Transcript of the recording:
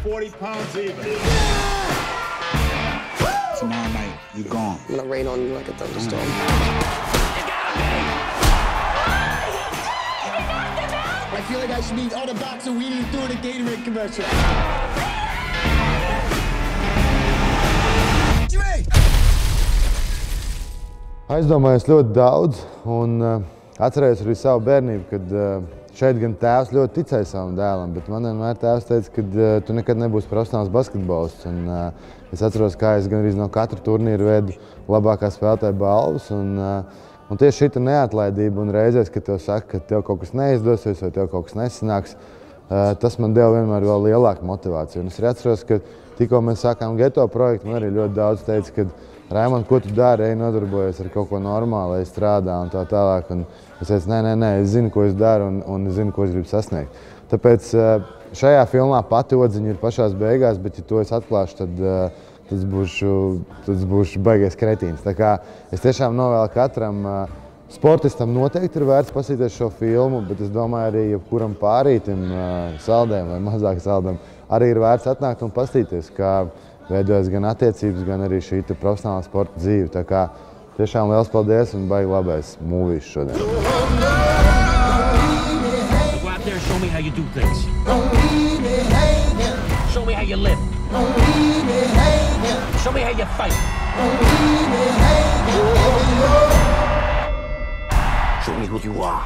40 pounds even. Tomorrow night, you're gone. I'm gonna rain on you like a thunderstorm. I feel like I should be on a box of weed doing a Gatorade commercial. Aizdomājos ļoti daudz, un atcerējos arī savu bērnību, kad šeit gan tēvs ļoti ticēja savam dēlam, bet man vienmēr tēvs teica, ka tu nekad nebūsi profesionāls basketbolists. Es atceros, kā es gandrīz no katra turnīra vedu labākā spēlētāja balvas. Un tieši šita neatlaidība un reizēs, kad tev saka, ka tev kaut kas neizdosies vai tev kaut kas nesanāks, tas man deva vienmēr vēl lielāku motivāciju. Un es arī atceros, ka tikko mēs sākām geto projektu, man arī ļoti daudz teica, ka Raimond, ko tu dari, ej nodarbojies ar kaut ko normālu, ej strādā un tā tālāk. Un es teicu, nē, es zinu, ko es daru un es zinu, ko es gribu sasniegt. Tāpēc šajā filmā pati odziņa ir pašās beigās, bet ja to es atklāšu, tad tas būšu baigais kretīns. Tā kā es tiešām novēlu katram sportistam noteikti ir vērts pasīties šo filmu, bet es domāju arī jebkuram pārītim saldēm vai mazāk saldēm arī ir vērts atnākt un pastīties, kā veidojas gan attiecības, gan arī šī profesionālā sporta dzīve. Tā kā tiešām liels paldies un baigi labais mūvīs šodien. Go out there and show me how you do things. Show me how you live. Show me how you fight. Show me who you are.